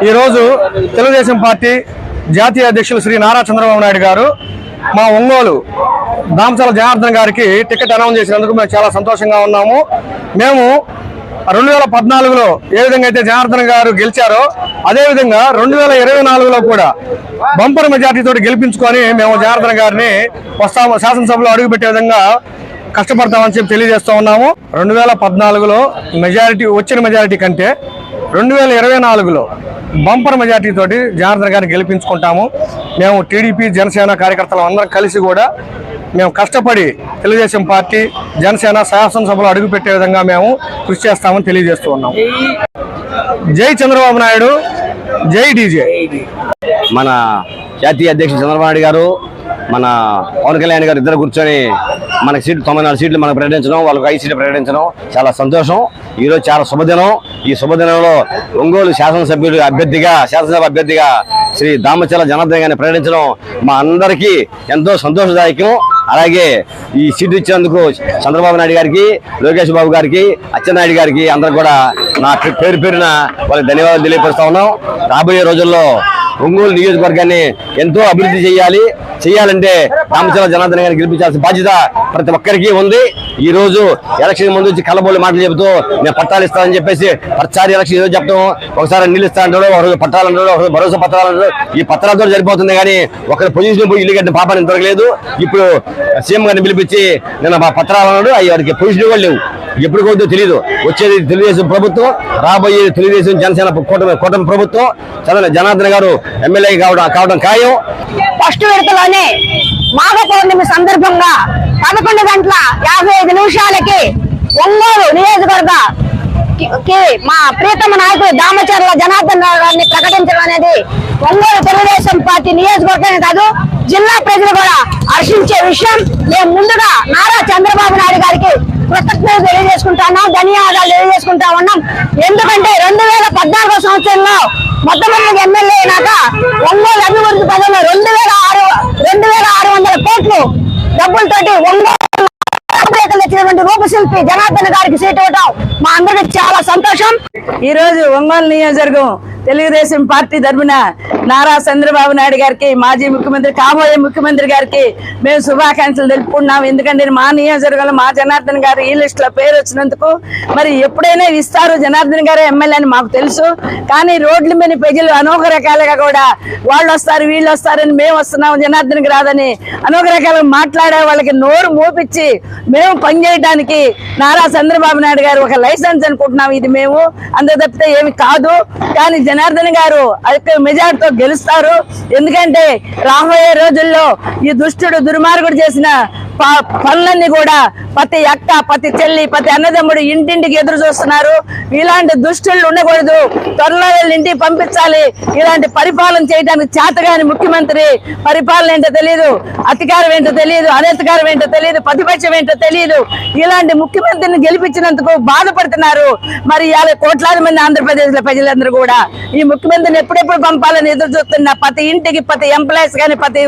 ఈరోజు తెలుగుదేశం పార్టీ జాతీయ అధ్యక్షులు శ్రీ నారా చంద్రబాబు నాయుడు గారు మా ఒంగోలు దామచర్ల జనార్దన్ గారికి టికెట్ అనౌన్స్ చేసినందుకు మేము చాలా సంతోషంగా ఉన్నాము. మేము 2014లో ఏ విధంగా అయితే జనార్దన్ గారు గెలిచారో అదేవిధంగా 2024లో కూడా బంపర్ మెజార్టీతో గెలిపించుకొని మేము జనార్దన్ గారిని వస్తాము, శాసనసభలో అడుగుపెట్టే విధంగా కష్టపడతామని చెప్పి తెలియజేస్తూ ఉన్నాము. 2014లో వచ్చిన మెజారిటీ కంటే 2024లో బంపర్ మెజార్టీ తోటి జనార్దన్ గారిని గెలిపించుకుంటాము. మేము టీడీపీ జనసేన కార్యకర్తలు అందరం కలిసి కూడా మేము కష్టపడి తెలుగుదేశం పార్టీ జనసేన శాసనసభలో అడుగుపెట్టే విధంగా మేము కృషి చేస్తామని తెలియజేస్తూ ఉన్నాము. జై చంద్రబాబు నాయుడు, జై డీజే. మన జాతీయ అధ్యక్షుడు చంద్రబాబు నాయుడు గారు మన పవన్ కళ్యాణ్ గారు ఇద్దరు కూర్చొని మనకి సీట్లు 94 సీట్లు మనకు ప్రకటించడం, వాళ్ళకి 5 సీట్లు ప్రకటించడం చాలా సంతోషం. ఈరోజు చాలా శుభదినం. ఈ శుభదినంలో ఒంగోలు శాసనసభ అభ్యర్థిగా శ్రీ దామచర్ల జనార్దన్ గారిని ప్రకటించడం మా అందరికీ ఎంతో సంతోషదాయకం. అలాగే ఈ సీటు ఇచ్చినందుకు చంద్రబాబు నాయుడు గారికి, లోకేష్ బాబు గారికి, అచ్చెన్నాయుడు గారికి అందరూ కూడా నా పేరున వాళ్ళకి ధన్యవాదాలు తెలియపరుస్తా ఉన్నాం. రాబోయే రోజుల్లో ఒంగోలు నియోజకవర్గాన్ని ఎంతో అభివృద్ధి చేయాలంటే దామచర్ల జనార్దన్ గారిని గెలిపించాల్సిన బాధ్యత ప్రతి ఒక్కరికి ఉంది. ఈ రోజు ఎలక్షన్ ముందు వచ్చి కళ్ళబోలి మాటలు చెబుతూ నేను పట్టాలు ఇస్తానని చెప్పేసి ప్రతిసారి ఎలక్షన్ ఏదో చెప్తాం, ఒకసారి నీళ్ళు ఇస్తా అంటాడు, ఒకరోజు పట్టాలు అంటాడు, ఒకరోజు భరోసా పత్రాలు అంటాడు. ఈ పత్రాలతో సరిపోతుంది కానీ ఒకరి పొజిషన్ పోయి ఇల్లు కట్టిన పాపాన్ని దొరకలేదు. ఇప్పుడు సీఎం గారిని పిలిపించి నేను మా పత్రాలు అన్నాడు, అవి వారికి పొజిషన్ కూడా లేవు. ఎప్పుడు కొద్దో తెలియదు. వచ్చేది తెలుగుదేశం ప్రభుత్వం, రాబోయే తెలుగుదేశం జనసేన కూటమి ప్రభుత్వం. జనార్దన్ గారు ఎమ్మెల్యే కావడం ఖాయం. ఫస్ట్ విడతలోనే మాఘ పౌర్ణమి సందర్భంగా 11:55 ఒంగోలు నియోజకవర్గ మా ప్రియతమ నాయకుడు దామచర్ల జనార్దన్ గారిని ప్రకటించడం అనేది ఒంగోలు తెలుగుదేశం పార్టీ నియోజకవర్గమే కాదు జిల్లా ప్రజలు కూడా హర్షించే విషయం. మేము ముందుగా నారా చంద్రబాబు నాయుడు గారికి కృతజ్ఞతలు తెలియజేసుకుంటున్నాం, ధన్యవాదాలు తెలియజేసుకుంటా ఉన్నాం. ఎందుకంటే 2014 సంవత్సరంలో మొట్టమొదటి ఎమ్మెల్యే అయినాక ఒంగోలు అభివృద్ధి పదంలో 2600 కోట్లు డబ్బులతోటి ఒంగోలు తెచ్చినటువంటి రూపశిల్పి జనార్దన్ గారికి సీట్ ఇవ్వడం మా అందరికి చాలా సంతోషం. ఈ రోజు ఒంగోలు నియోజకవర్గం తెలుగుదేశం పార్టీ తరఫున నారా చంద్రబాబు నాయుడు గారికి, మాజీ ముఖ్యమంత్రి కాబోయే ముఖ్యమంత్రి గారికి మేము శుభాకాంక్షలు తెలుపుకున్నాం. ఎందుకంటే మా నియోజకవర్గంలో మా జనార్దన్ గారు ఈ లిస్ట్ లో పేరు వచ్చినందుకు మరి ఎప్పుడైనా ఇస్తారు జనార్దన్ గారే ఎమ్మెల్యే అని మాకు తెలుసు. కానీ రోడ్ల మీద ప్రజలు అనేక రకాలుగా కూడా వాళ్ళు వస్తారు వీళ్ళు వస్తారని మేము వస్తున్నాం జనార్దన్కి రాదని అనేక రకాలుగా మాట్లాడే వాళ్ళకి నోరు మోపించి మేము పనిచేయడానికి నారా చంద్రబాబు నాయుడు గారు ఒక లైసెన్స్ అనుకుంటున్నాం. ఇది మేము అంత తప్పితే ఏమి కాదు. కానీ జనార్దన్ గారు అధిక మెజార్టీతో గెలుస్తారు. ఎందుకంటే రాబోయే రోజుల్లో ఈ దుర్మార్గుడు చేసిన పనులన్నీ కూడా ప్రతి అక్క, ప్రతి చెల్లి, ప్రతి అన్నదమ్ముడు ఇంటింటికి ఎదురు చూస్తున్నారు. ఇలాంటి దుష్టులు ఉండకూడదు, త్వరలో ఇంటికి పంపించాలి. ఇలాంటి పరిపాలన చేయడానికి చేతగాని ముఖ్యమంత్రి పరిపాలన ఏంటో తెలియదు, అధికారం ఏంటో తెలియదు, అనధికారం ఏంటో తెలియదు, ప్రతిపక్షం ఏంటో తెలియదు. ఇలాంటి ముఖ్యమంత్రిని గెలిపించినందుకు బాధపడుతున్నారు. మరి ఇవాళ కోట్లాది మంది ఆంధ్రప్రదేశ్ లో ప్రజలందరూ కూడా ఈ ముఖ్యమంత్రిని ఎప్పుడెప్పుడు పంపాలని ఎదురు చూస్తున్న ప్రతి ఇంటికి, ప్రతి ఎంప్లాయీస్ కానీ, ప్రతి